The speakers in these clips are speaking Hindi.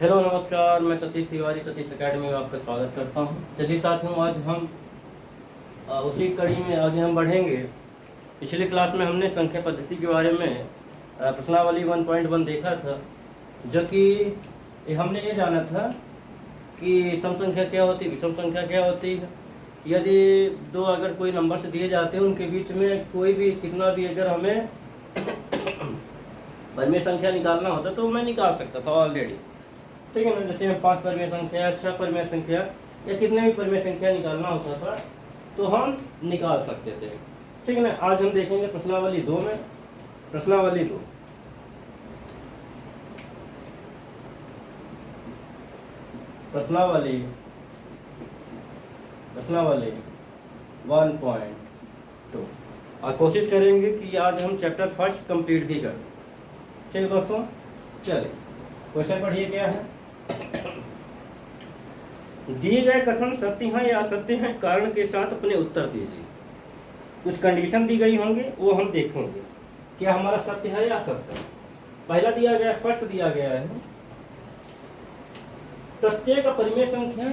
हेलो नमस्कार, मैं सतीश तिवारी सतीश एकेडमी में आपका स्वागत करता हूं। चलिए साथियों, आज हम उसी कड़ी में आगे हम बढ़ेंगे। पिछली क्लास में हमने संख्या पद्धति के बारे में प्रश्नावली 1.1 देखा था, जो कि हमने ये जाना था कि सम संख्या क्या होती है, विषम संख्या क्या होती है। यदि दो अगर कोई नंबर से दिए जाते हैं, उनके बीच में कोई भी कितना भी अगर हमें परिमेय संख्या निकालना होता तो मैं निकाल सकता था ऑलरेडी, ठीक है ना। जैसे हम 5 परिमेय संख्या, 6 परिमेय संख्या या कितने भी परिमेय संख्या निकालना होता था तो हम निकाल सकते थे, ठीक है ना। आज हम देखेंगे प्रश्नावली 2 में। प्रश्नावली 2, प्रश्नावली 1.2 और कोशिश करेंगे कि आज हम चैप्टर फर्स्ट कंप्लीट भी करें, ठीक है दोस्तों। चलिए क्वेश्चन पढ़िए क्या है। दिए गए कथन सत्य हैं या असत्य हैं, कारण के साथ अपने उत्तर दीजिए। कुछ कंडीशन दी गई होंगी, वो हम देखेंगे क्या हमारा सत्य है या असत्य है। पहला दिया गया, फर्स्ट दिया गया है, प्रत्येक अपरिमेय संख्या,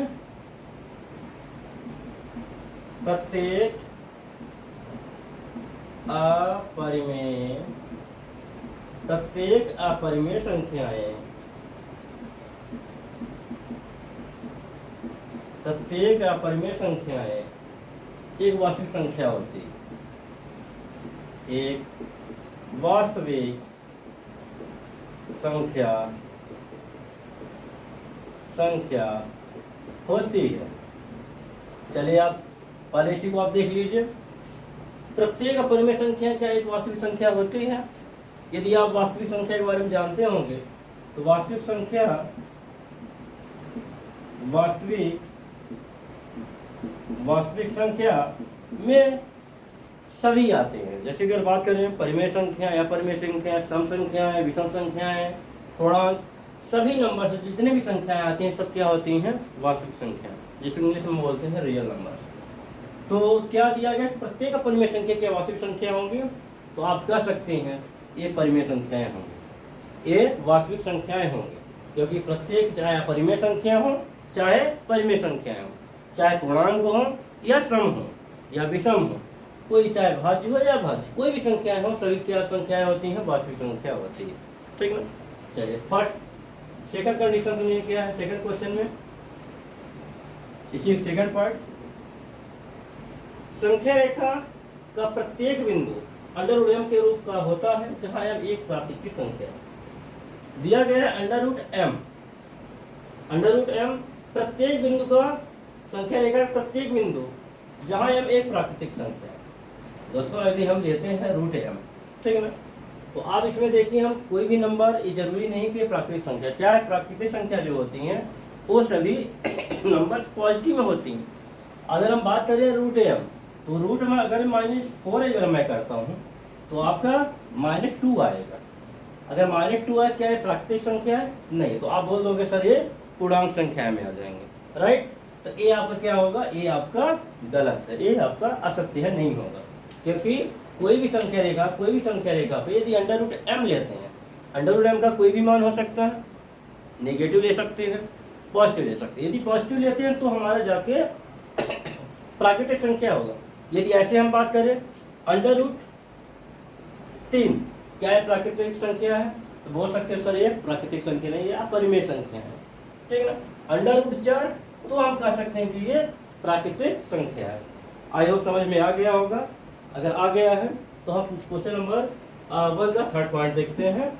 प्रत्येक अपरिमेय संख्याएं, प्रत्येक अपरिमेय संख्याएं एक वास्तविक संख्या होती है, एक वास्तविक संख्या होती है। चलिए आप पहले इसी को आप देख लीजिए। प्रत्येक अपरिमेय संख्या क्या एक वास्तविक संख्या होती है। यदि आप वास्तविक संख्या के बारे में जानते होंगे तो वास्तविक संख्या में सभी आते हैं। जैसे अगर बात करें परिमेय संख्या, अपरिमेय संख्या, सम संख्याएं, विषम संख्याएं, पूर्णांक, सभी नंबर से जितने भी संख्याएं आती हैं सब क्या होती हैं, वास्तविक संख्या, जिसे इंग्लिश में बोलते हैं रियल नंबर। तो क्या दिया गया, प्रत्येक अपरिमेय संख्या क्या वास्तविक संख्या होंगी, तो आप कह सकते हैं ये परिमेय संख्याएं होंगी, ये वास्तविक संख्याएं होंगी, क्योंकि प्रत्येक चाहे अपरिमेय संख्या हो चाहे परिमेय संख्याएं हो, चाहे पूर्णांक हो या सम हो या विषम हो, कोई चाहे भाज्य हो या भाज्य, कोई भी संख्याएं हो, सभी क्या संख्याएं होती हैं, वास्तविक संख्या होती है, ठीक ना। चलिए फर्स्ट सेकंड कंडीशन सुनिए क्या है सेकंड क्वेश्चन में, इसी सेकंड पार्ट। संख्या रेखा का प्रत्येक बिंदु अंडर रूट m के रूप का होता है, जहां m एक प्राकृतिक संख्या है। दिया गया है अंडर रूट m प्रत्येक बिंदु का, संख्या रेखा का प्रत्येक बिंदु जहां m एक प्राकृतिक संख्या है। दोस्तों यदि हम लेते हैं रूट m, ठीक है ना, तो आप इसमें देखिए हम कोई भी नंबर, ये जरूरी नहीं कि प्राकृतिक संख्या, क्या है प्राकृतिक संख्या जो होती हैं वो सभी नंबर पॉजिटिव में होती हैं। अगर हम बात करें रूट m, तो रूट में अगर -4 अगर मैं करता हूँ तो आपका -2 आएगा। अगर -2 आए, क्या है प्राकृतिक संख्या है, नहीं, तो आप बोल दोगे सर ये पूर्णांक संख्या में आ जाएंगे, राइट। तो ये आपका क्या होगा, ये आपका गलत है, ये आपका असत्य है, नहीं होगा। क्योंकि कोई भी संख्या रेखा पे यदि अंडर रूट m लेते हैं, अंडर रूट m का कोई भी मान हो सकता है, नेगेटिव ले सकते हैं, पॉजिटिव ले सकते हैं। यदि पॉजिटिव लेते हैं तो हमारा जाके प्राकृतिक संख्या होगा। यदि ऐसे हम बात करें अंडर रूट 3 क्या है, प्राकृतिक संख्या है, तो बोल सकते हैं सर ये प्राकृतिक संख्या नहीं, ये अपरिमेय संख्या है, ठीक है ना। अंडर रूट 4 तो हम कह सकते हैं कि ये प्राकृतिक संख्या है। आई होप समझ में आ गया होगा। अगर आ गया है तो हम क्वेश्चन नंबर 1 का थर्ड पॉइंट देखते हैं।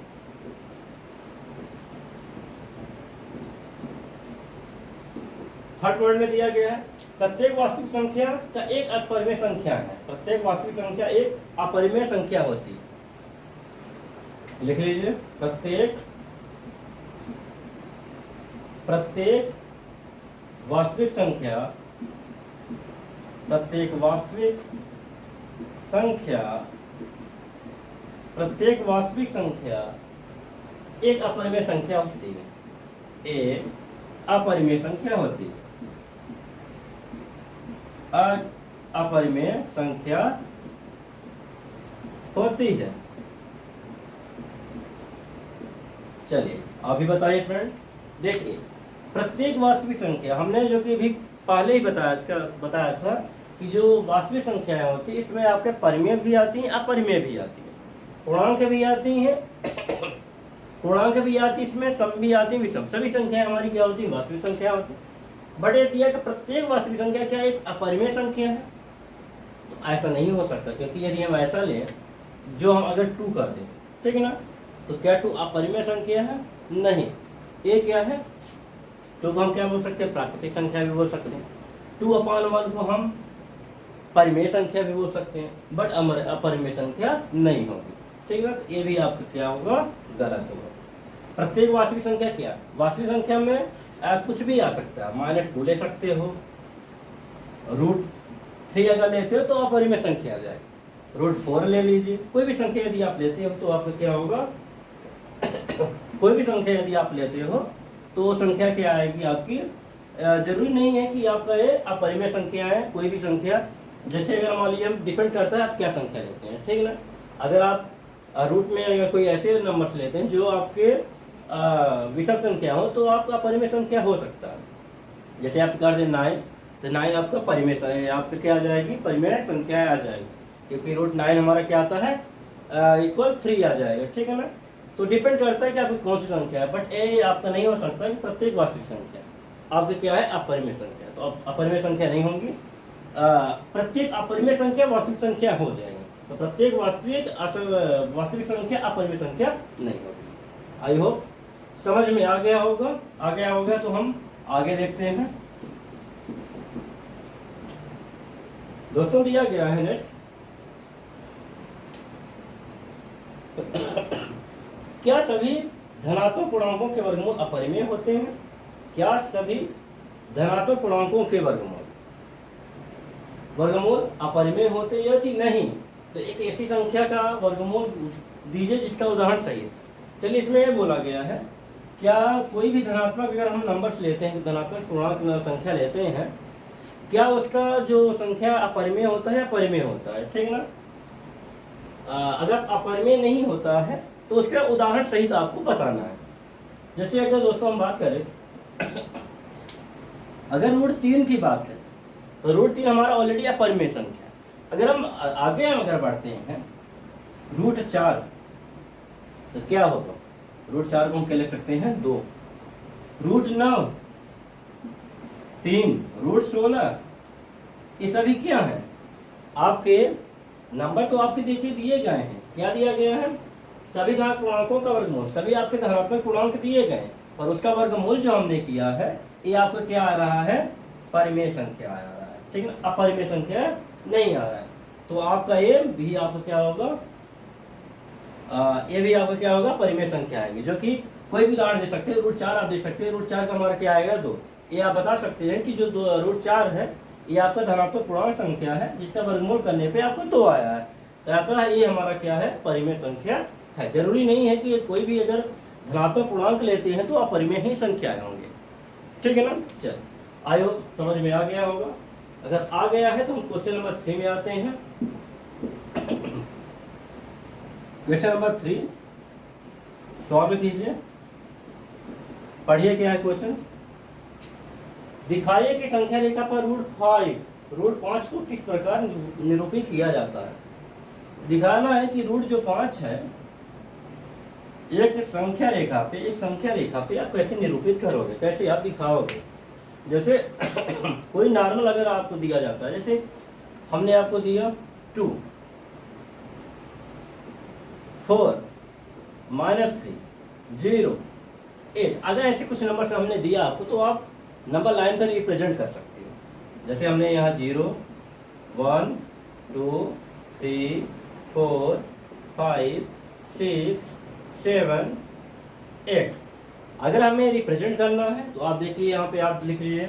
थर्ड पॉइंट में दिया गया है प्रत्येक वास्तविक संख्या का एक अपरिमेय संख्या है, प्रत्येक वास्तविक संख्या एक अपरिमेय संख्या होती है। लिख लीजिए, प्रत्येक वास्तविक संख्या एक अपरिमेय संख्या होती है, एक अपरिमेय संख्या होती है, अपरिमेय संख्या होती है। चलिए आप भी बताइए फ्रेंड, देखिए प्रत्येक वास्तविक संख्या हमने जो कि अभी पहले ही बताया था कि जो वास्तविक संख्याएं होती है इसमें आपके परिमेय भी आती हैं, अपरिमेय भी आती हैं, पूर्णांक भी आती हैं, पूर्णांक भी आती है, इसमें सम भी आती है, विषम। सभी संख्याएं हमारी क्या होती है? वास्तविक संख्या होती है। बट ये दिया कि प्रत्येक वास्तविक संख्या क्या एक अपरिमेय संख्या है? तो ऐसा नहीं हो सकता, क्योंकि यदि हम ऐसा लें जो हम अगर 2 कर दें, ठीक है ना, तो क्या 2 अपरिमेय संख्या है? नहीं। ये क्या है? 2 को हम क्या बोल सकते हैं? प्राकृतिक संख्या भी बोल सकते हैं। 2/1 को हम परिमेय संख्या भी बोल सकते हैं, बट अपरिमेय संख्या नहीं होगी, ठीक है। तो ये भी आपका क्या होगा? गलत होगा। प्रत्येक वास्तविक संख्या क्या? वास्तविक संख्या में कुछ भी आ सकता है। -2 ले सकते हो, √3 अगर लेते हो तो अपरिमेय संख्या आ जाएगी। √4 ले लीजिए, कोई भी संख्या यदि आप लेते हो तो आपका क्या होगा? कोई भी संख्या यदि आप लेते हो तो वो संख्या क्या आएगी आपकी? जरूरी नहीं है कि आपका ये अपरिमेय संख्या है, कोई भी संख्या। जैसे अगर मान लीजिए, हम डिपेंड करता है आप क्या संख्या लेते हैं, ठीक है ना। अगर आप रूट में अगर कोई ऐसे नंबर्स लेते हैं जो आपके विषम संख्या हो तो आपका अपरिमेय संख्या हो सकता है। जैसे आप कर दें 9, तो 9 आपका परिमेय संख्या, आपका क्या आ जाएगी? परिमेय संख्या आ जाएगी, क्योंकि √9 हमारा क्या आता है? इक्वल 3 आ जाएगा, ठीक है ना। तो डिपेंड करता है कि आपकी कौन सी संख्या है, बट ये आपका नहीं हो सकता कि प्रत्येक वास्तविक संख्या आपकी क्या है? अपरिमेय संख्या। तो अब अपरिमेय संख्या नहीं होंगी, प्रत्येक अपरिमेय संख्या वास्तविक संख्या हो जाएगी। तो प्रत्येक वास्तविक संख्या अपरिमेय संख्या नहीं होगी। आई होप समझ में आ गया होगा। तो हम आगे देखते हैं दोस्तों। दिया गया है नेक्स्ट, क्या सभी धनात्मक पूर्णांकों के वर्गमूल अपरिमेय होते हैं? क्या सभी धनात्मक पूर्णांकों के वर्गमूल अपरिमेय होते हैं? यदि नहीं तो एक ऐसी संख्या का वर्गमूल दीजिए जिसका उदाहरण सही है। चलिए, इसमें यह बोला गया है, क्या कोई भी धनात्मक अगर हम नंबर्स लेते हैं, धनात्मक पूर्णांक संख्या लेते हैं, क्या उसका जो संख्या अपरिमेय होता है या परिमेय होता है? ठीक है ना। अगर अपरिमेय नहीं होता है तो उसका उदाहरण सहित आपको बताना है। जैसे अगर दोस्तों हम बात करें, अगर √3 की बात है तो √3 हमारा ऑलरेडी अपरिमेय संख्या है। अगर हम आगे अगर बढ़ते हैं √4, तो क्या होगा? √4 को हम क्या लिख सकते हैं? 2। √9 3, √16, ये सभी क्या है? आपके नंबर तो आपके देखिए दिए गए हैं। क्या दिया गया है? सभी धनात्मक पूर्णांकों का वर्गमूल, सभी आपके धनात्मक पूर्णांक दिए गए, और उसका वर्गमूल जो हमने किया है ये आपको क्या आ रहा है? परिमेय संख्या आ रहा है, ठीक है। अपरिमेय संख्या नहीं आ रहा है। तो आपका ये भी आपका क्या होगा? ये भी आपका क्या होगा? परिमेय संख्या आएगी, जो कि कोई भी उदाहरण दे सकते हैं। √4 आप दे सकते हैं, √4 का हमारा क्या आएगा? 2। ये आप बता सकते हैं कि जो √4 है ये आपका धनात्मक पूर्णांक संख्या है जिसका वर्गमूल करने पे आपको 2 आया है। तो अतः ये हमारा क्या है? परिमेय संख्या है। जरूरी नहीं है कि कोई भी अगर धनात्मक पूर्णांक लेते हैं तो अपरिमेय ही संख्याएं होंगे, ठीक है ना। चल, आई होप समझ में आ गया होगा। अगर आ गया है तो हम क्वेश्चन नंबर 3 में आते हैं। क्वेश्चन नंबर 3 सॉल्व कीजिए, पढ़िए क्या है क्वेश्चन। दिखाइए कि संख्या रेखा पर √5 को किस प्रकार निरूपित किया जाता है। दिखाना है कि √5 है एक संख्या रेखा पे आप कैसे निरूपित करोगे, कैसे आप दिखाओगे। जैसे कोई नॉर्मल अगर आपको दिया जाता है, जैसे हमने आपको दिया 2, 4, -3, 0, 8, अगर ऐसे कुछ नंबर से हमने दिया आपको तो आप नंबर लाइन पर रिप्रेजेंट कर सकते हो। जैसे हमने यहाँ 0, 1, 2, 3, 4, 5, 6, 7, 8। अगर हमें रिप्रेजेंट करना है तो आप देखिए यहाँ पे आप लिख लीजिए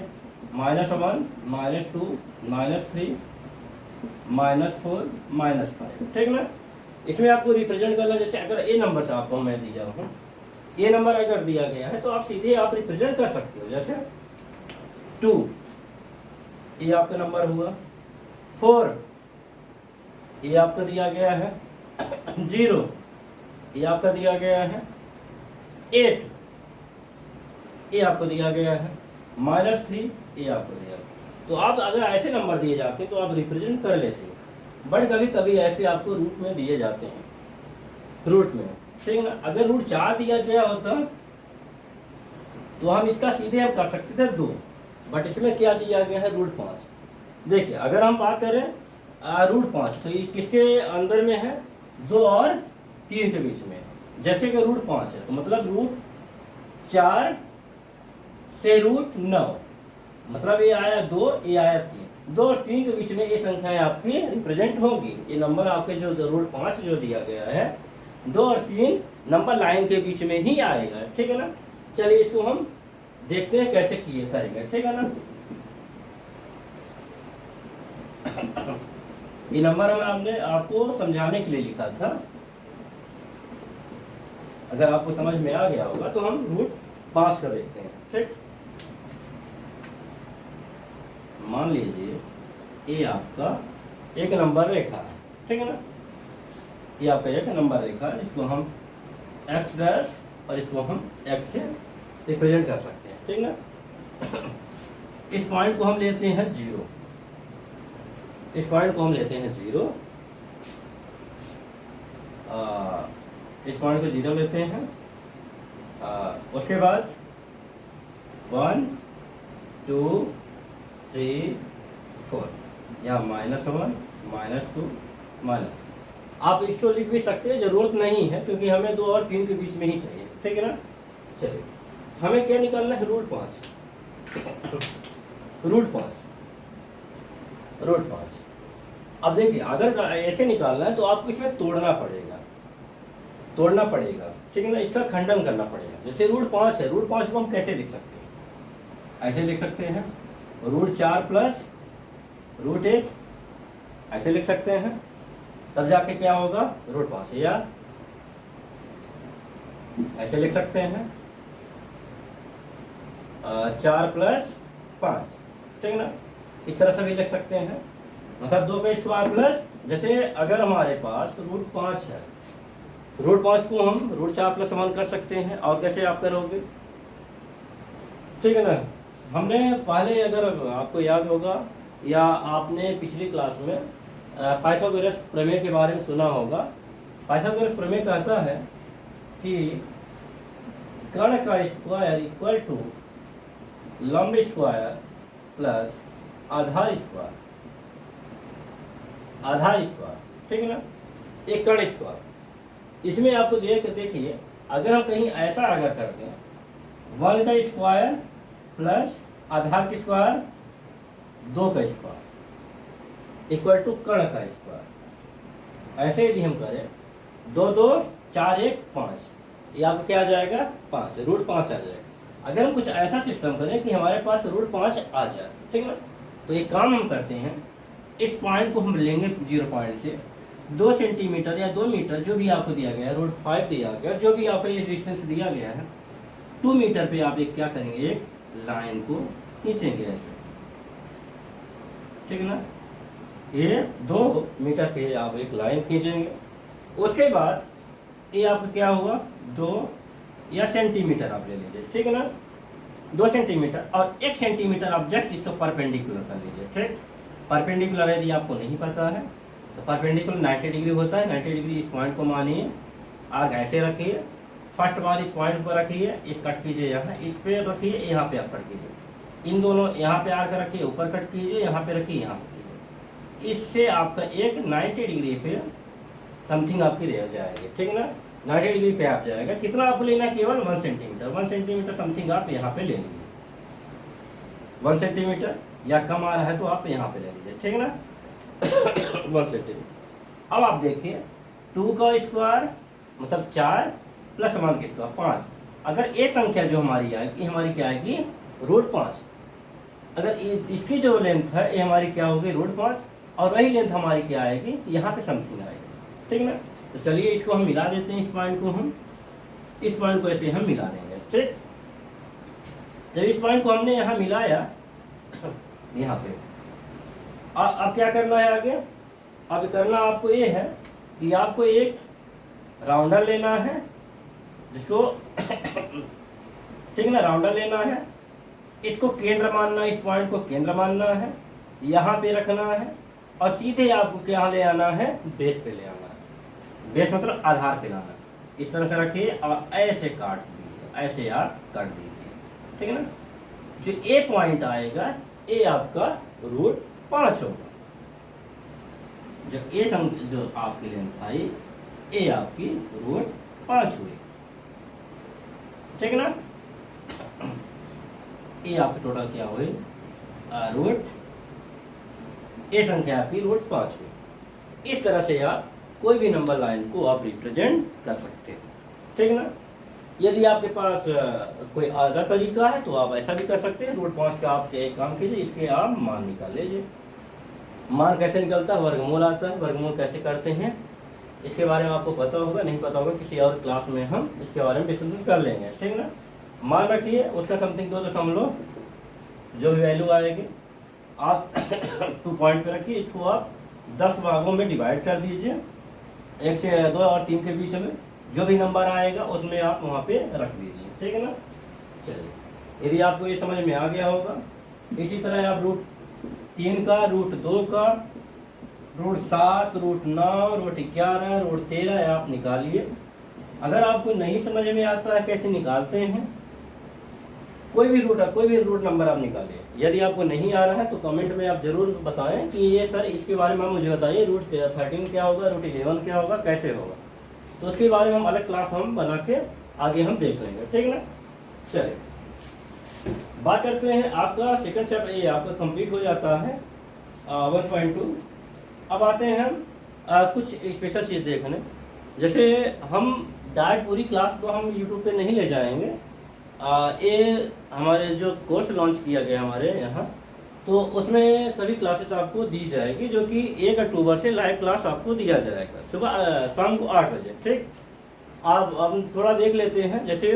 -1, -2, -3, -4, -5, ठीक ना। इसमें आपको रिप्रेजेंट करना, जैसे अगर ए नंबर से आपको मैं दिया हूँ, ये नंबर अगर दिया गया है तो आप सीधे आप रिप्रेजेंट कर सकते हो। जैसे 2 ये आपका नंबर हुआ, 4 ये आपका दिया गया है, 0 ये आपका दिया गया है, 8 ये आपको दिया गया है, -3 ये आपको दिया गया। तो आप अगर ऐसे नंबर दिए जाते तो आप रिप्रेजेंट कर लेते, बट कभी कभी ऐसे आपको रूट में दिए जाते हैं, रूट में, ठीक है ना। अगर रूट 4 दिया गया होता तो हम इसका सीधे हम कर सकते थे 2, बट इसमें क्या दिया गया है, रूट 5। देखिए अगर हम बात करें रूट 5 तो ये किसके अंदर में है, 2 और 3 के बीच में। जैसे कि रूट 5 है तो मतलब रूट 4 से रूट 9, मतलब ये आया 2, ये आया 3, 2 और 3 के बीच में ये संख्याएं आपकी रिप्रेजेंट होंगी। ये नंबर आपके जो रूट 5 जो दिया गया है, 2 और 3 नंबर लाइन के बीच में ही आएगा, ठीक है ना। चलिए इसको हम देखते हैं कैसे किए करेंगे, ठीक है ना। ये नंबर हमने आपको समझाने के लिए लिखा था, अगर आपको समझ में आ गया होगा तो हम रूट 5 का देखते हैं, ठीक। मान लीजिए ये आपका एक नंबर रेखा है, ठीक है ना। ये आपका एक नंबर रेखा है जिसको हम x डैश और इसको हम x से रिप्रेजेंट कर सकते हैं, ठीक ना। इस पॉइंट को हम लेते हैं 0, इस पॉइंट को हम लेते हैं 0, इस पॉइंट को 0 लेते हैं। उसके बाद 1 2 3 4, यहाँ -1 -2 -, आप इसको लिख भी सकते हैं, जरूरत नहीं है क्योंकि हमें 2 और 3 के बीच में ही चाहिए, ठीक है ना। चलिए हमें क्या निकालना है, रूट 5, रूट 5, रूट 5। अब देखिए अगर ऐसे निकालना है तो आपको इसमें तोड़ना पड़ेगा, तोड़ना पड़ेगा, ठीक है ना। इसका खंडन करना पड़ेगा। जैसे रूट 5 है, रूट 5 को हम कैसे लिख सकते हैं, ऐसे लिख सकते हैं, रूट 4 प्लस रूट 1, ऐसे लिख सकते हैं। तब जाके क्या होगा, रूट 5, या ऐसे लिख सकते हैं 4 प्लस 5, ठीक है ना। इस तरह से भी लिख सकते हैं, मतलब 2 का स्क्वायर प्लस, जैसे अगर हमारे पास रूट 5 है, रूट 5 को हम रूट 4 प्लस 1 कर सकते हैं। और कैसे आप करोगे, ठीक है ना। हमने पहले, अगर आपको याद होगा या आपने पिछली क्लास में पाइथागोरस प्रमेय के बारे में सुना होगा। पाइथागोरस प्रमेय कहता है कि कर्ण का स्क्वायर इक्वल टू लंब स्क्वायर प्लस आधार स्क्वायर, आधार स्क्वायर, ठीक है ना। एक कर्ण स्क्वायर, इसमें आपको देखिए अगर हम कहीं ऐसा अगर करते हैं, 1 का स्क्वायर प्लस आधार की स्क्वायर 2 का स्क्वायर इक्वल टू कर्ण का स्क्वायर, ऐसे यदि हम करें 2 2 4 1 5, ये आपको क्या आ जाएगा, 5, रूट 5 आ जाएगा। अगर हम कुछ ऐसा सिस्टम करें कि हमारे पास रूट 5 आ जाए, ठीक है ना। तो एक काम हम करते हैं, इस पॉइंट को हम लेंगे 0 पॉइंट से 2 सेंटीमीटर या 2 मीटर जो भी आपको दिया गया है, रूट 5 दिया गया, जो भी आपको ये डिस्टेंस दिया गया है, 2 मीटर पे आप एक क्या करेंगे, एक लाइन को खींचेंगे ऐसे, ठीक है ना। ये 2 मीटर पे आप एक लाइन खींचेंगे। उसके बाद ये आपका क्या हुआ, 2 या सेंटीमीटर आप ले लीजिए, ठीक है ना। 2 सेंटीमीटर और 1 सेंटीमीटर आप जस्ट इसको परपेंडिकुलर कर लीजिए, ठीक। परपेंडिकुलर यदि आपको नहीं पता है तो परपेंडिकुलर 90 डिग्री होता है। 90 डिग्री इस पॉइंट को मानिए, आग ऐसे रखिए, फर्स्ट बार इस पॉइंट पर रखिए, एक कट कीजिए यहाँ, इस पे रखिए, यहाँ पे आप कट कीजिए, इन दोनों यहाँ पे आकर रखिए, ऊपर कट कीजिए, यहाँ पे रखिए, यहाँ पे कीजिए। इससे आपका एक 90 डिग्री पे समथिंग आपकी रह जाएगी, ठीक है ना। 90 डिग्री पे आप जाएगा। कितना आपको लेना है, केवल 1 सेंटीमीटर, 1 सेंटीमीटर समथिंग आप यहाँ पे ले लीजिए, 1 सेंटीमीटर, या कम आ रहा है तो आप यहाँ पे ले लीजिए, ठीक है ना। 1 सेंटीमीटर। अब आप देखिए 2 का स्क्वायर मतलब 4 प्लस 1 का स्क्वायर 5। अगर ये संख्या जो हमारी आएगी, हमारी क्या आएगी, रूट 5। अगर इसकी जो लेंथ है ये हमारी क्या होगी, रूट 5, और वही लेंथ हमारी क्या आएगी, यहाँ पे समथिंग आएगी, ठीक है ना। तो चलिए इसको हम मिला देते हैं, इस पॉइंट को हम, इस पॉइंट को ऐसे हम मिला देंगे, ठीक। जब इस पॉइंट को हमने यहाँ मिलाया यहाँ पे, अब क्या करना है आगे, अब करना आपको ये है कि आपको एक राउंडर लेना है जिसको ठीक है ना, राउंडर लेना है, इसको केंद्र मानना है, इस पॉइंट को केंद्र मानना है, यहाँ पे रखना है और सीधे आपको क्या ले आना है, बेस पे ले आना है। बेस मतलब आधार पे लाना, इस तरह से रखिए और ऐसे काट दीजिए, ऐसे आप काट दीजिए, ठीक है ना। जो ए पॉइंट आएगा, ए आपका रूट 5 होगा। जो ए जो आपकी लेंथ आई, ए आपकी रूट 5 हुई, ठीक है ना। ए आपकी टोटल क्या हुई, रूट, ए संख्या आपकी रूट 5 हुई। इस तरह से आप कोई भी नंबर लाइन को आप रिप्रेजेंट कर सकते हैं, ठीक है ना। यदि आपके पास कोई आधा तरीका है तो आप ऐसा भी कर सकते हैं। रूट 5 का आप एक काम कीजिए, इसके आप मान निकाल लीजिए। मान कैसे निकलता है, वर्गमूल आता है। वर्गमूल कैसे करते हैं इसके बारे में आपको पता होगा, नहीं पता होगा किसी और क्लास में हम इसके बारे में डिस्कशन कर लेंगे, ठीक है ना। मान रखिए उसका समथिंग 2 जो भी वैल्यू आएगी आप 2 पॉइंट पे रखिए, इसको आप 10 भागों में डिवाइड कर दीजिए, 1 से 2 और 3 के बीच में जो भी नंबर आएगा उसमें आप वहाँ पे रख दीजिए, ठीक है ना। चलिए, यदि आपको ये समझ में आ गया होगा, इसी तरह आप रूट 3 का, रूट 2 का, रूट 7, रूट 9, रूट 11, रूट 13 आप निकालिए। अगर आपको नहीं समझ में आता है कैसे निकालते हैं, कोई भी रूट नंबर आप निकालिए। यदि आपको नहीं आ रहा है तो कमेंट में आप जरूर बताएं कि ये सर इसके बारे में आप मुझे बताइए, रूट 13 क्या होगा, रूट 11 क्या होगा, कैसे होगा। तो उसके बारे में हम अलग क्लास हम बना के आगे हम देख लेंगे, ठीक है ना। चलिए, बात करते हैं, आपका सेकंड चैप्टर ये आपका कंप्लीट हो जाता है 1.2। अब आते हैं हम कुछ स्पेशल चीज़ देखने। जैसे हम डायरेक्ट पूरी क्लास को हम यूट्यूब पे नहीं ले जाएंगे, ये हमारे जो कोर्स लॉन्च किया गया हमारे यहाँ, तो उसमें सभी क्लासेस आपको दी जाएगी, जो कि 1 अक्टूबर से लाइव क्लास आपको दिया जाएगा सुबह शाम को 8 बजे, ठीक। आप हम थोड़ा देख लेते हैं, जैसे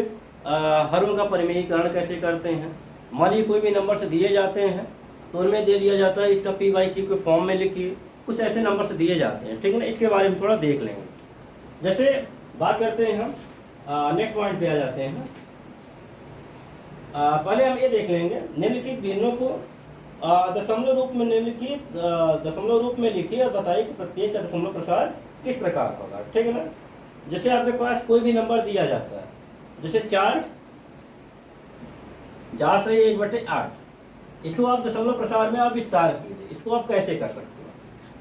हरों का परिमेयीकरण कैसे करते हैं। मान लीजिए कोई भी नंबर से दिए जाते हैं तो उनमें दे दिया जाता है इसका P/Q के फॉर्म में लिखिए, कुछ ऐसे नंबर से दिए जाते हैं, ठीक है ना। इसके बारे में थोड़ा देख लेंगे। जैसे बात करते हैं हम नेक्स्ट पॉइंट पे आ जाते हैं। पहले हम ये देख लेंगे, निम्नलिखित भिन्नों को दशमलव रूप में लिखिए और बताइए कि प्रत्येक का दशमलव प्रसार किस प्रकार होगा, ठीक है ना। जैसे आपके पास कोई भी नंबर दिया जाता है, जैसे 4 से 1/8, इसको आप दशमलव प्रसार में आप विस्तार कीजिए। इसको आप कैसे कर सकते हो,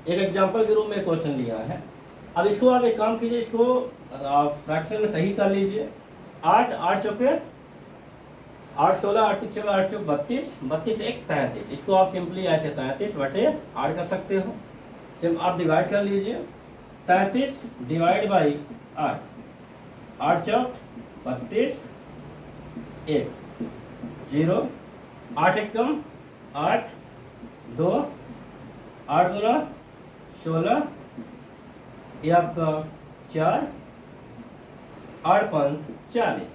एक एग्जाम्पल के रूप में क्वेश्चन लिया है। अब इसको आप एक काम कीजिए, इसको फ्रैक्शन में सही कर लीजिए। 8 चौके 8 16, 8 चौके 8 चौक 32, 32 1 33। इसको आप सिंपली ऐसे 33/8 कर सकते हो। जब आप डिवाइड कर लीजिए, 33 डिवाइड बाई 8, 8 चौक 32, 1 0, 8 1 कम 8, 2, 8 2 16, ये आपका 4, 8 5 40,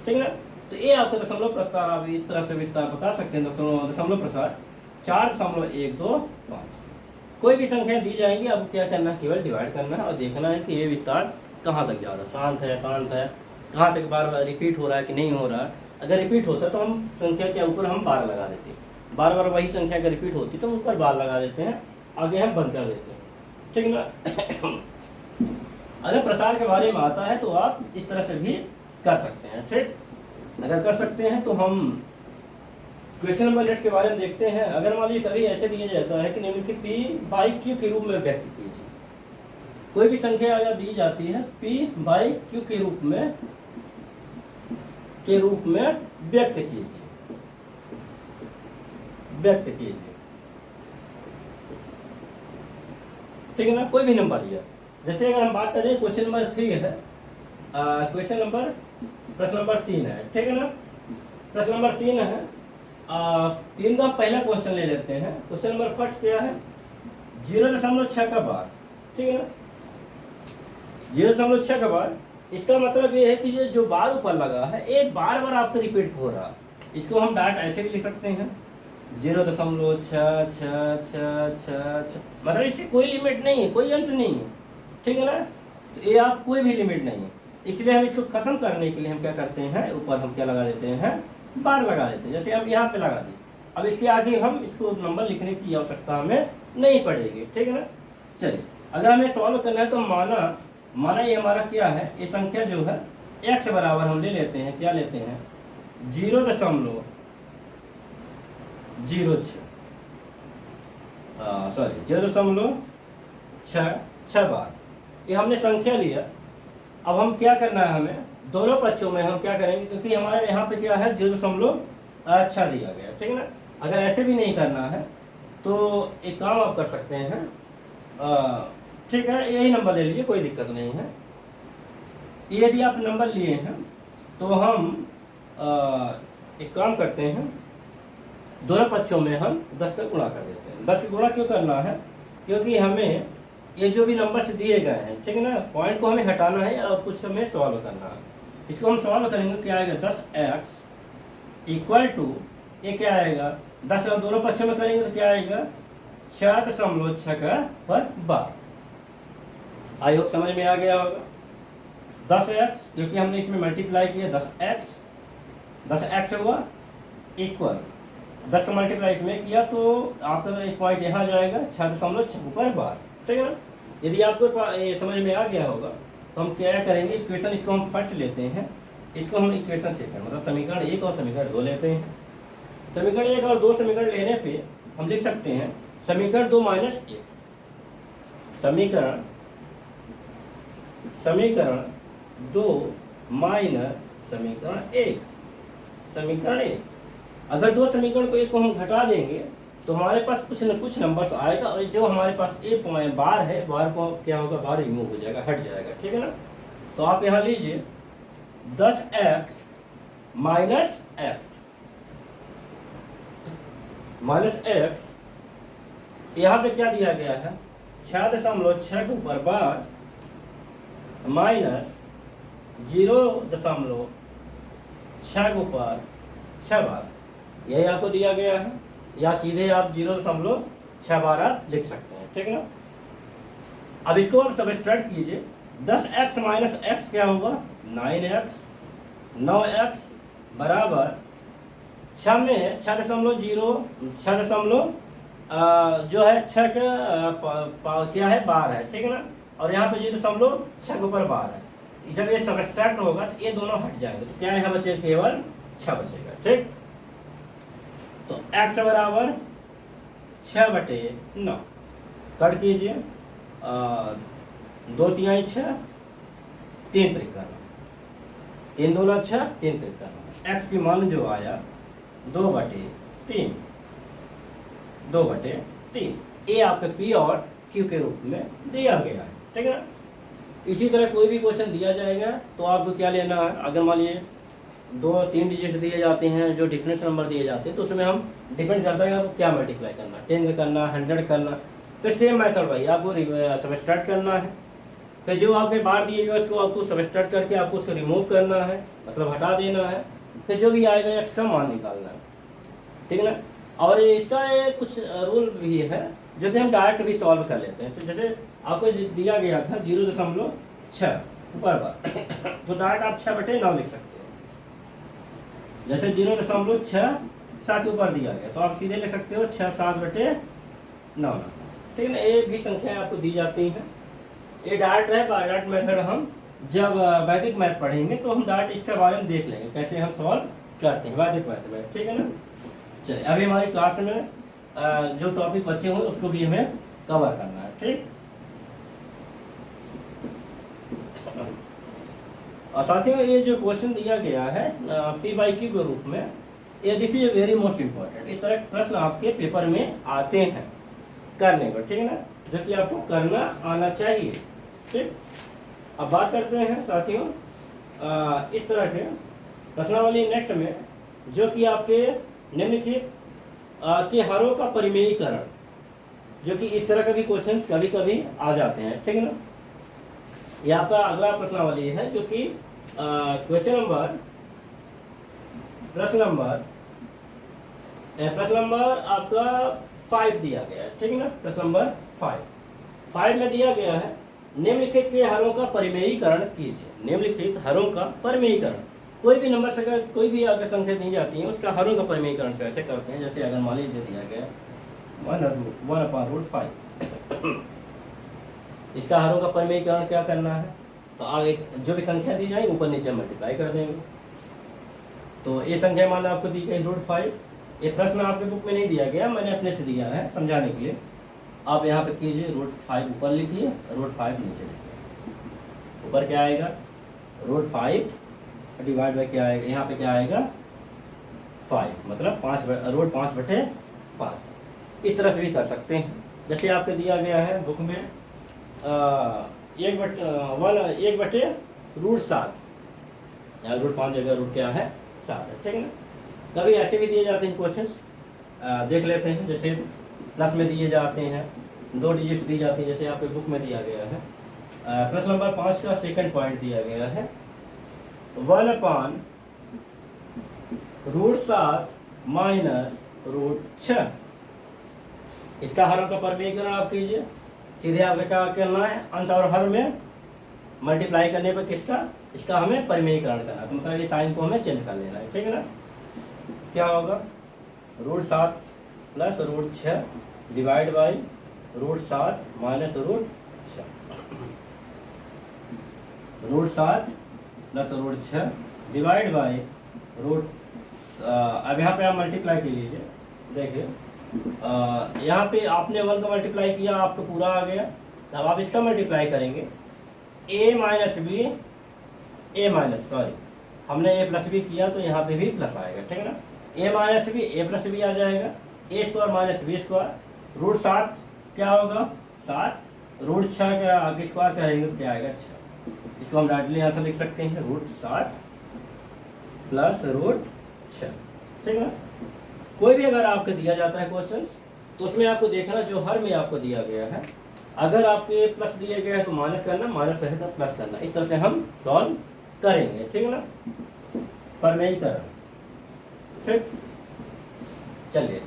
ठीक है ना। तो ये आपका दशमलव प्रसार आप इस तरह से विस्तार बता सकते हैं। दशमलव प्रसार 4.125। कोई भी संख्या दी जाएगी, आपको क्या करना है, केवल डिवाइड करना है और देखना है कि ये विस्तार कहाँ तक जा रहा है, शांत है, कहाँ तक बार बार रिपीट हो रहा है कि नहीं हो रहा है। अगर रिपीट होता है तो हम संख्या के ऊपर हम बार लगा देते हैं, बार बार वही संख्या अगर रिपीट होती तो ऊपर बार लगा देते हैं, आगे हम बंद कर देते हैं, ठीक है ना। अगर प्रसार के बारे में आता है तो आप इस तरह से भी कर सकते हैं, ठीक। अगर कर सकते हैं तो हम क्वेश्चन नंबर नेक्स्ट के बारे में देखते हैं। अगर मान लीजिए कभी ऐसे दिया जाता है कि निम्नलिखित P/Q के रूप में व्यक्त कीजिए। कोई भी संख्या अगर दी जाती है P/Q के रूप में व्यक्त कीजिए, ठीक है ना। कोई भी नंबर लिया, जैसे अगर हम बात करें क्वेश्चन नंबर 3 है, प्रश्न नंबर 3 है, ठीक है ना। प्रश्न नंबर 3 है, 3 का पहला क्वेश्चन ले लेते हैं। क्वेश्चन नंबर फर्स्ट क्या है, 0.6 का बार, ठीक है ना। 0.6 का बार, इसका मतलब ये है कि ये जो बार ऊपर लगा है ये बार बार आपको रिपीट हो रहा है। इसको हम डायरेक्ट ऐसे भी लिख सकते हैं, 0.66666, मतलब इससे कोई लिमिट नहीं है, कोई अंत नहीं है, ठीक है ना। तो ये आप कोई भी लिमिट नहीं है, इसलिए हम इसको खत्म करने के लिए हम क्या करते हैं, ऊपर हम क्या लगा देते हैं, बार लगा देते हैं। जैसे अब यहाँ पे लगा दी, अब इसके आगे हम इसको नंबर लिखने की आवश्यकता हमें नहीं पड़ेगी, ठीक है ना। चलिए अगर हमें सॉल्व करना है तो माना ये हमारा क्या है, ये संख्या जो है x बराबर हम ले लेते हैं, क्या लेते हैं 0.06 0.6 बार ये हमने संख्या लिया। अब हम क्या करना है, हमें दोनों पक्षों में हम क्या करेंगे, क्योंकि हमारे यहाँ पे क्या है 0.6 दिया गया, ठीक है ना। अगर ऐसे भी नहीं करना है तो एक काम आप कर सकते हैं, ठीक है यही नंबर ले लीजिए, कोई दिक्कत नहीं है। यदि आप नंबर लिए हैं तो हम एक काम करते हैं, दोनों पक्षों में हम 10 का गुणा कर देते हैं। 10 का गुणा क्यों करना है, क्योंकि हमें ये जो भी नंबर दिए गए हैं, ठीक है ना, पॉइंट को हमें हटाना है और कुछ हमें सॉल्व करना है। इसको हम सॉल्व करेंगे, क्या आएगा 10x इक्वल टू, ये क्या आएगा 10 दोनों पक्षों में करेंगे तो क्या आएगा 4.6 पर बार। आई होप समझ में आ गया होगा। 10x क्योंकि हमने इसमें मल्टीप्लाई किया, 10x हुआ इक्वल 10 का मल्टीप्लाई इसमें किया तो आपका एक पॉइंट यहाँ जाएगा 6.6 पर बार, ठीक है ना। यदि आपको ये समझ में आ गया होगा तो हम क्या करेंगे, इक्वेशन इसको हम फर्स्ट लेते हैं, इसको हम इक्वेशन सेकंड मतलब समीकरण 1 और समीकरण 2 लेते हैं। समीकरण 1 और 2 समीकरण लेने पे हम लिख सकते हैं समीकरण 2 -1 समीकरण 2 माइनस समीकरण 1। अगर 2 समीकरण को एक को हम घटा देंगे तो हमारे पास कुछ न कुछ नंबर्स आएगा, और जो हमारे पास ए पॉइंट बार है, बार को क्या होगा, बार रिमूव हो जाएगा, हट जाएगा, ठीक है ना। तो आप यहाँ लीजिए 10x -x यहाँ पे क्या दिया गया है 6.6 के ऊपर बार माइनस 0.6 के ऊपर 6 बार, यही आपको दिया गया है, या सीधे आप 0.6 बार आप लिख सकते हैं, ठीक है ना। अब इसको आप सब्ट्रैक्ट कीजिए, 10x - x क्या होगा 9x बराबर 6 में 6.0 जो है 6 का क्या है बार है, ठीक है ना, और यहाँ पे 0.6 के ऊपर बार है। जब ये सब्ट्रैक्ट होगा तो ये दोनों हट जाएंगे, तो क्या यहाँ बचेगा केवल 6 बचेगा, ठीक। तो x बराबर 6/9 कट कीजिए, 2 तिहाई 6 3 त्रिका 3 2 6 3 त्रिका x की मान जो आया 2/3 ये आपके p और q के रूप में दिया गया है, ठीक है ना। इसी तरह कोई भी क्वेश्चन दिया जाएगा तो आपको क्या लेना है, अगर मान लीजिए 2-3 डिजिट दिए जाते हैं, जो डिफरेंस नंबर दिए जाते हैं, तो उसमें हम डिपेंड करता है आपको क्या मल्टीप्लाई करना, 10 करना, 100 करना, फिर सेम मेथड भाई आपको सब्ट्रैक्ट करना है। फिर जो आपके बार दिए गए उसको आपको सब्ट्रैक्ट करके आपको उसको रिमूव करना है, मतलब हटा देना है, फिर जो भी आएगा एक्स का मान निकालना है, ठीक है ना। और इसका कुछ रूल भी है जो कि हम डायरेक्ट भी सॉल्व कर लेते हैं। तो जैसे आपको दिया गया था 0.6 ऊपर बार तो डायरेक्ट आप 6/9 लिख सकते हो। जैसे 0.6 के ऊपर दिया गया तो आप सीधे लिख सकते हो 6/7/9, ठीक है ना। ये भी संख्याएं आपको दी जाती हैं, ये डायरेक्ट है। डायरेक्ट मेथड हम जब वैदिक मैथ पढ़ेंगे तो हम डायरेक्ट इसके बारे में देख लेंगे कैसे हम सॉल्व करते हैं वैदिक मैथ में, ठीक है ना। चलिए अभी हमारी क्लास में जो टॉपिक बचे हों उसको भी हमें कवर करना है, ठीक। और साथियों ये जो क्वेश्चन दिया गया है P/Q के रूप में, ये this is very most important. इस तरह प्रश्न आपके पेपर में आते हैं करने को, ठीक है ना, जो कि आपको करना आना चाहिए, ठीक। अब बात करते हैं साथियों इस तरह के प्रश्नावली नेक्स्ट में, जो कि आपके निम्नलिखित के हरों का परिमेयीकरण, जो कि इस तरह के भी क्वेश्चंस कभी कभी आ जाते हैं, ठीक है ना। ये आपका अगला प्रश्नावली है जो कि प्रश्न नंबर आपका 5 दिया गया है, ठीक है ना। प्रश्न नंबर 5 में दिया गया है निम्नलिखित के हरों का परिमेयीकरण कीजिए। निम्नलिखित हरों का परिमेयीकरण, कोई भी नंबर से अगर कोई भी अगर संख्या दी जाती है उसका हरों का परिमेयीकरण कैसे करते हैं। जैसे अगर मान लीजिए दिया गया 1/√5, इसका हरों का परिमेयीकरण क्या करना है, तो आगे जो भी संख्या दी जाए ऊपर नीचे मल्टीप्लाई कर देंगे। तो ये संख्या मान लो आपको दी गई √5, ये प्रश्न आपके बुक में नहीं दिया गया, मैंने अपने से दिया है समझाने के लिए। आप यहाँ पे कीजिए √5 ऊपर लिखिए, √5 नीचे लिखिए। ऊपर क्या आएगा √5 डिवाइड बाई क्या आएगा, यहाँ पे क्या आएगा 5, मतलब 5/5। इस तरह से भी कर सकते हैं। जैसे आपको दिया गया है बुक में 1/7, यहाँ √5 जगह रूट क्या है 7 है, ठीक है ना। कभी ऐसे भी दिए जाते हैं क्वेश्चन, देख लेते हैं। जैसे प्लस में दिए जाते हैं, 2 डिजिट दी जाती है, जैसे आपके बुक में दिया गया है। प्रश्न नंबर 5 का सेकंड पॉइंट दिया गया है 1/√7 -√6। इसका हर का परिमेयीकरण आप कीजिए। सीधे आपका क्या करना है, अंश और हर में मल्टीप्लाई करने पर किसका, इसका हमें परिमेयीकरण करना है। तो मतलब ये साइन को हमें चेंज कर लेना है, ठीक है ना। क्या होगा √7 + √6 डिवाइड बाई √7 - √6। √7 + √6 डिवाइड बाई अब यहाँ पे आप मल्टीप्लाई कर लीजिए। देखिए यहाँ पे आपने 1 का मल्टीप्लाई किया, आपको पूरा आ गया। तब आप इसका मल्टीप्लाई करेंगे हमने a + b किया तो यहाँ पे भी प्लस आएगा, ठीक है ना। a - b आ जाएगा, a² - b²। √7 क्या होगा 7, √6 का आगे स्क्वायर करेंगे तो क्या आएगा 6। इसको हम डायरेक्टली यहाँ से लिख सकते हैं √7 + √6, ठीक है ना। कोई भी अगर आपको दिया जाता है क्वेश्चन तो उसमें आपको देखना जो हर में आपको दिया गया है, अगर आपके प्लस दिए गए हैं तो माइनस करना, माइनस रहे तो प्लस करना। इस तरह से हम सॉल्व करेंगे, ठीक है ना, परिमेयीकरण। ठीक, चलिए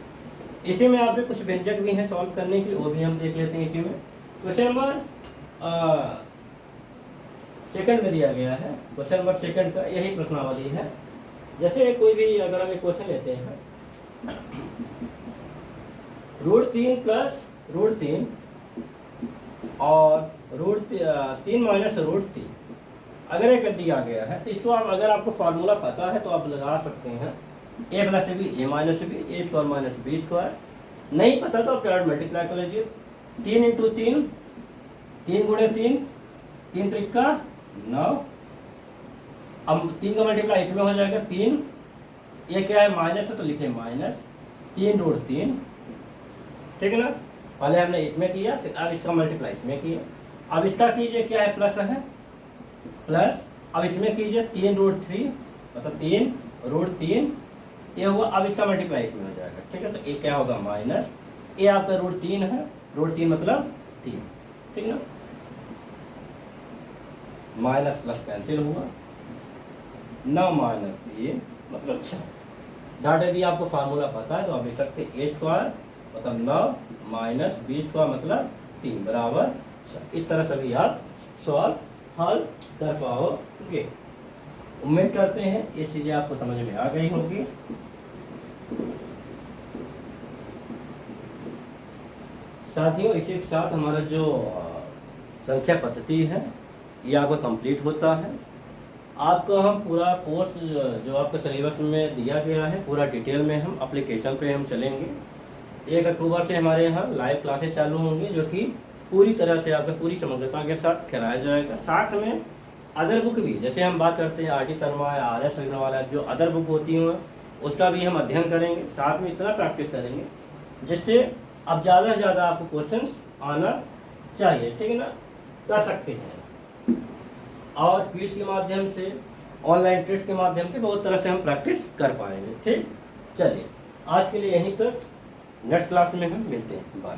इसी में आपके कुछ व्यंजक भी हैं सॉल्व करने के, वो भी हम देख लेते हैं इसी में। क्वेश्चन नंबर सेकंड में दिया गया है, क्वेश्चन नंबर सेकंड का यही प्रश्नावली है। जैसे कोई भी अगर हम एक क्वेश्चन लेते हैं √3 + √3 और √3 - √3 अगर एक दिया गया है तो इसको आप, अगर आपको फार्मूला पता है तो आप लगा सकते हैं a + b a - b, a² - b²। नहीं पता तो आप डायरेक्ट मल्टीप्लाई कर लीजिए। 3 × 3 3 × 3 3 त्रिका 9। अब 3 का मल्टीप्लाई इसमें हो जाएगा 3, ये क्या है माइनस है तो लिखे -3 √3, ठीक है ना। पहले हमने इसमें किया, फिर अब इसका मल्टीप्लाई इसमें किया। अब इसका कीजिए क्या है प्लस है, प्लस अब इसमें कीजिए 3 √3 मतलब 3 √3 ये हुआ। अब इसका मल्टीप्लाई इसमें हो जाएगा, ठीक है। तो ये क्या होगा माइनस, ये आपका √3 है, √3 मतलब 3, ठीक है ना। माइनस प्लस कैंसिल हुआ, 9 - 3 मतलब 6। डाटा यदि आपको फार्मूला पता है तो आप लिख सकते हैं a² मतलब 9 - b² मतलब 3 बराबर 6। इस तरह से भी आप सॉल्व हल कर पाओगे। उम्मीद करते हैं ये चीज़ें आपको समझ में आ गई होगी। साथियों इसी के साथ हमारा जो संख्या पद्धति है ये आपका कंप्लीट होता है। आपको हम पूरा कोर्स जो आपका सिलेबस में दिया गया है पूरा डिटेल में हम एप्लीकेशन पे हम चलेंगे। 1 अक्टूबर से हमारे यहाँ लाइव क्लासेस चालू होंगी जो कि पूरी तरह से आपका पूरी समग्रता के साथ कराया जाएगा। साथ में अदर बुक भी, जैसे हम बात करते हैं RT शर्मा या RS अग्रवाल, जो अदर बुक होती हैं उसका भी हम अध्ययन करेंगे। साथ में इतना प्रैक्टिस करेंगे जिससे अब ज़्यादा से ज़्यादा आपको क्वेश्चन आना चाहिए, ठीक है ना, कर सकते हैं। और क्विज के माध्यम से, ऑनलाइन टेस्ट के माध्यम से बहुत तरह से हम प्रैक्टिस कर पाएंगे। ठीक, चलिए आज के लिए यहीं तक, नेक्स्ट क्लास में हम मिलते हैं, बाय।